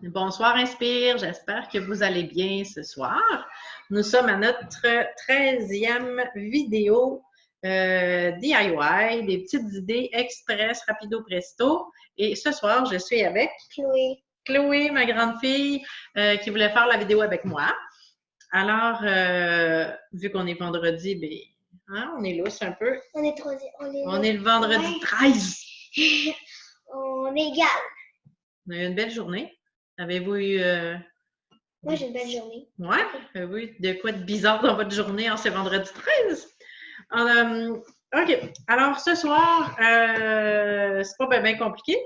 Bonsoir Inspire, j'espère que vous allez bien ce soir. Nous sommes à notre 13e vidéo DIY, des petites idées express, rapido presto. Et ce soir, je suis avec Chloé. Chloé, ma grande fille, qui voulait faire la vidéo avec moi. Alors, vu qu'on est vendredi, ben, hein, on est lousse un peu. On est le vendredi 13. On est égal. On a eu une belle journée. Avez-vous eu... Moi, j'ai une belle journée. Ouais? Avez-vous eu de quoi de bizarre dans votre journée en ce vendredi 13? OK. Alors, ce soir, c'est pas bien compliqué.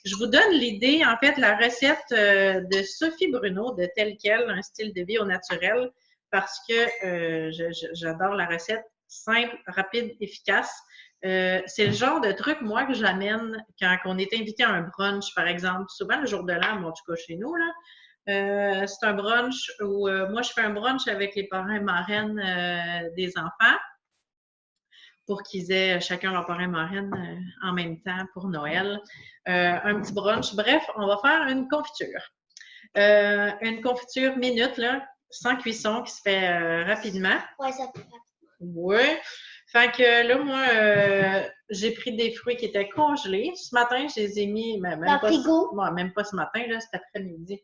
Je vous donne l'idée, en fait, la recette de Sophie Bruno, de Tel Quel, un style de vie au naturel, parce que j'adore la recette simple, rapide, efficace. C'est le genre de truc, moi, que j'amène quand on est invité à un brunch, par exemple. Souvent, le jour de l'an, en tout cas chez nous, là, c'est un brunch où moi, je fais un brunch avec les parrains et marraines des enfants pour qu'ils aient chacun leur parrain et marraine en même temps pour Noël. Un petit brunch. Bref, on va faire une confiture. Une confiture minute, là, sans cuisson, qui se fait rapidement. Ouais, ça peut faire. Ouais. Fait que là, moi, j'ai pris des fruits qui étaient congelés. Ce matin, je les ai mis, même Dans le frigo? Même pas ce matin, là, cet après-midi.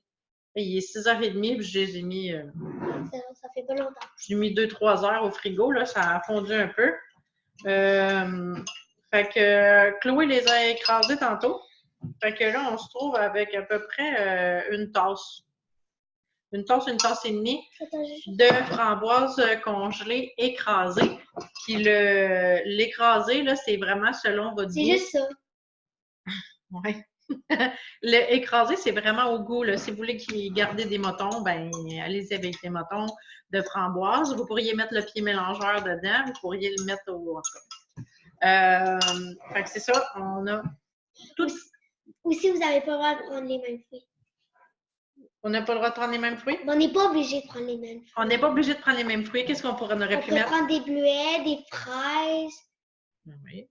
Il est 6h30, puis je les ai mis... Ça fait pas longtemps. J'ai mis 2-3 heures au frigo, là, ça a fondu un peu. Fait que Chloé les a écrasés tantôt. Fait que là, on se trouve avec à peu près une tasse. Une tasse et demie de framboises congelées écrasées. Puis l'écrasé, là, c'est vraiment selon votre goût. C'est juste ça. Ouais. Le écrasé, c'est vraiment au goût. Là. Si vous voulez garder des motons, ben allez-y avec des motons de framboise. Vous pourriez mettre le pied mélangeur dedans. Vous pourriez le mettre au... fait que c'est ça. On a tout... Ou si vous n'avez pas le droit de prendre les mêmes fruits. On n'a pas le droit de prendre les mêmes fruits? Mais on n'est pas obligé de prendre les mêmes fruits. On n'est pas obligé de prendre les mêmes fruits. Qu'est-ce qu'on aurait pu mettre? On peut prendre des bleuets, des fraises. Oui.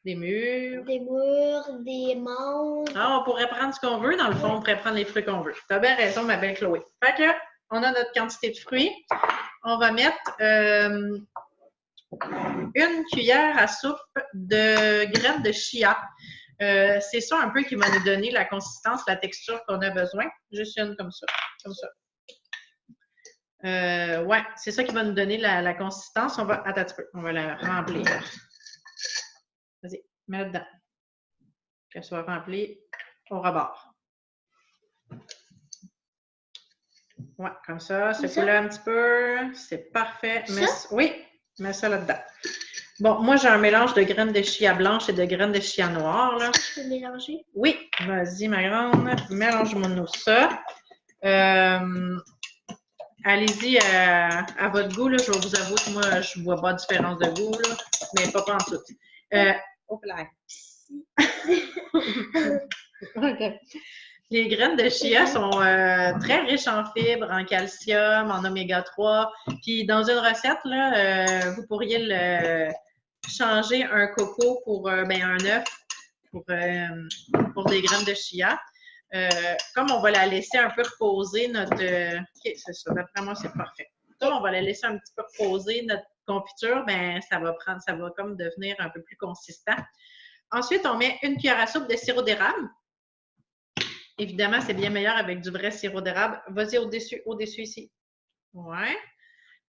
Des mûres. Des mûres, des mangues. Ah, on pourrait prendre ce qu'on veut. Dans le fond, on pourrait prendre les fruits qu'on veut. Tu as bien raison, ma belle Chloé. Fait que, on a notre quantité de fruits. On va mettre une cuillère à soupe de graines de chia. C'est ça un peu qui va nous donner la consistance, la texture qu'on a besoin. Juste une comme ça. Comme ça. Ouais, c'est ça qui va nous donner la consistance. Attends un petit peu. On va la remplir. Vas-y, mets là-dedans. Qu'elle soit remplie au rebord. Ouais, comme ça. Secoue-la un petit peu. C'est parfait. Oui, mets ça là-dedans. Bon, moi, j'ai un mélange de graines de chia blanches et de graines de chia noires. Là. Je peux mélanger? Oui, vas-y, ma grande. Mélange-moi ça. Allez-y à votre goût. Là. Je vais vous avouer que moi, je ne vois pas de différence de goût, là, mais pas en tout. Oh là. OK. Les graines de chia sont très riches en fibres, en calcium, en oméga 3. Puis dans une recette, là, vous pourriez changer un coco pour un œuf pour des graines de chia. Comme on va la laisser un peu reposer, OK, c'est ça. D'après moi, c'est parfait. Comme on va la laisser un petit peu reposer, notre confiture, ben ça va comme devenir un peu plus consistant. Ensuite, on met une cuillère à soupe de sirop d'érable. Évidemment, c'est bien meilleur avec du vrai sirop d'érable. Vas-y au-dessus ici. Ouais.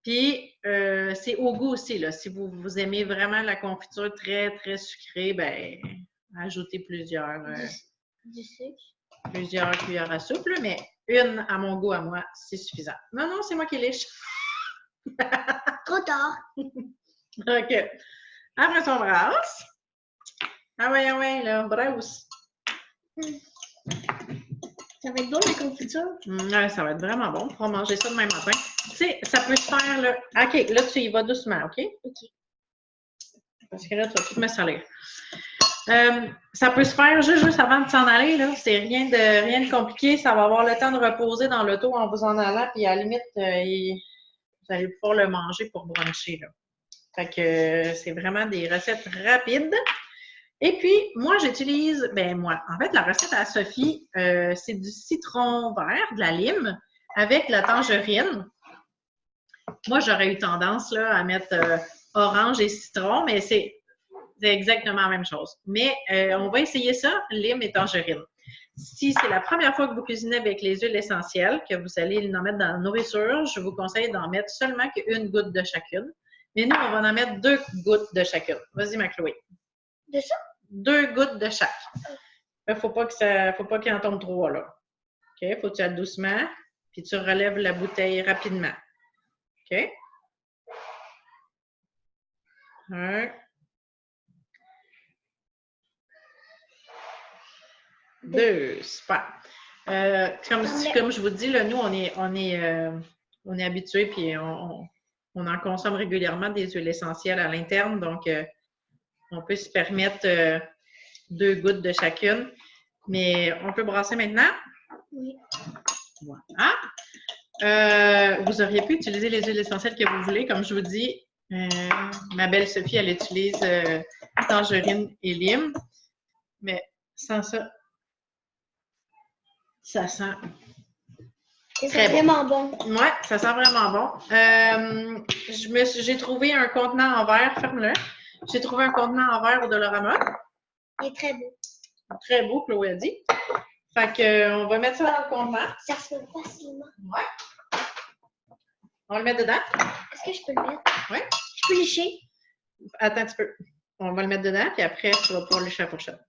Puis, c'est au goût aussi. Là. Si vous aimez vraiment la confiture très, très sucrée, ben ajoutez plusieurs du sucre. Plusieurs cuillères à soupe, là, mais une à mon goût, à moi, c'est suffisant. Non, c'est moi qui liche. Trop tard. OK. Après ça, on brasse. Ah ouais, là, brasse. Ça va être bon, la confiture? Ouais, ça va être vraiment bon. On va manger ça demain matin. Tu sais, ça peut se faire, là. OK, là, tu y vas doucement, OK? OK. Parce que là, tu vas tout me salir. Ça peut se faire juste avant de s'en aller, là. C'est rien de compliqué. Ça va avoir le temps de reposer dans l'auto en vous en allant, puis à la limite, vous allez pouvoir le manger pour bruncher, là. Fait que c'est vraiment des recettes rapides Et puis, moi, j'utilise, en fait, la recette à Sophie, c'est du citron vert, de la lime, avec de la tangerine. Moi, j'aurais eu tendance là, à mettre orange et citron, mais c'est exactement la même chose. Mais on va essayer ça, lime et tangerine. Si c'est la première fois que vous cuisinez avec les huiles essentielles, que vous allez en mettre dans la nourriture, je vous conseille d'en mettre seulement qu'une goutte de chacune. Mais nous, on va en mettre 2 gouttes de chacune. Vas-y, ma Chloé. De ça? 2 gouttes de chaque. Il ne faut pas qu'il en tombe 3, là. OK? Faut que tu ailles doucement, puis tu relèves la bouteille rapidement. OK? 1. 2. Super. Comme je vous dis, là, nous, on est habitués, puis on en consomme régulièrement des huiles essentielles à l'interne, donc on peut se permettre 2 gouttes de chacune. Mais on peut brasser maintenant? Oui. Voilà. Vous auriez pu utiliser les huiles essentielles que vous voulez. Comme je vous dis, ma belle Sophie, elle utilise tangerine et lime. Mais sans ça, ça sent très vraiment bon. Oui, ça sent vraiment bon. J'ai trouvé un contenant en verre. Ferme-le. J'ai trouvé un contenant en verre au Dollarama. Il est très beau. Très beau, Chloé a dit. Fait que, on va mettre ça dans le contenant. Ça se fait facilement. Ouais. On va le mettre dedans. Est-ce que je peux le mettre? Oui. Je peux lécher? Attends un petit peu. On va le mettre dedans, puis après, tu vas pouvoir lécher la fourchette.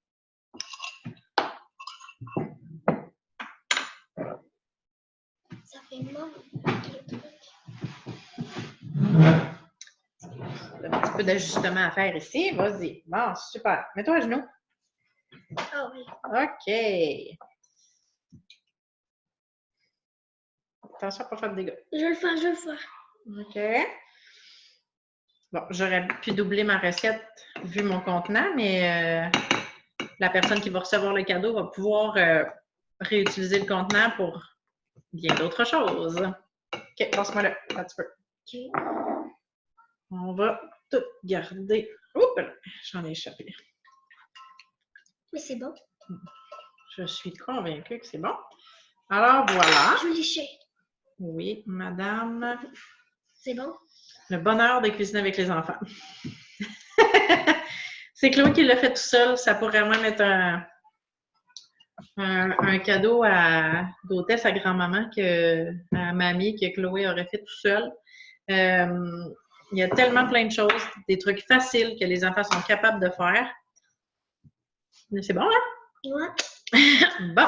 Ça fait mal, le truc. Un petit peu d'ajustement à faire ici. Vas-y. Bon, super. Mets-toi à genoux. Ah oui. OK. Attention à ne pas faire de dégâts. Je vais le faire. OK. Bon, j'aurais pu doubler ma recette vu mon contenant, mais la personne qui va recevoir le cadeau va pouvoir réutiliser le contenant pour bien d'autres choses. OK, passe-moi là, un petit peu. OK. On va tout garder. Oups, j'en ai échappé. Mais c'est bon. Je suis convaincue que c'est bon. Alors, voilà. Je vais lécher. Oui, madame. C'est bon? Le bonheur de cuisiner avec les enfants. C'est Chloé qui l'a fait tout seul. Ça pourrait même être un cadeau d'hôtesse à grand-maman, à mamie, que Chloé aurait fait tout seul. Il y a tellement plein de choses, des trucs faciles que les enfants sont capables de faire. Mais c'est bon, hein? Ouais. Bon.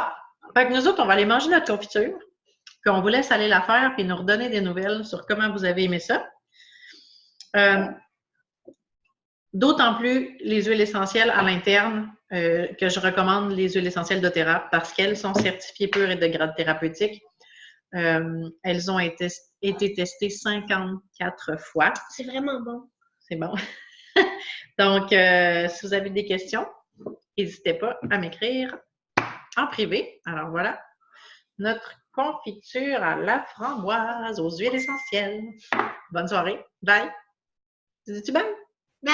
Fait que nous autres, on va aller manger notre confiture. Puis on vous laisse aller la faire puis nous redonner des nouvelles sur comment vous avez aimé ça. D'autant plus les huiles essentielles à l'interne, que je recommande les huiles essentielles d'Oterra parce qu'elles sont certifiées pures et de grade thérapeutique. Elles ont été testées 54 fois. C'est vraiment bon. C'est bon. Donc, si vous avez des questions, n'hésitez pas à m'écrire en privé. Alors voilà, notre confiture à la framboise aux huiles essentielles. Bonne soirée. Bye. Dis-tu bye? Bye.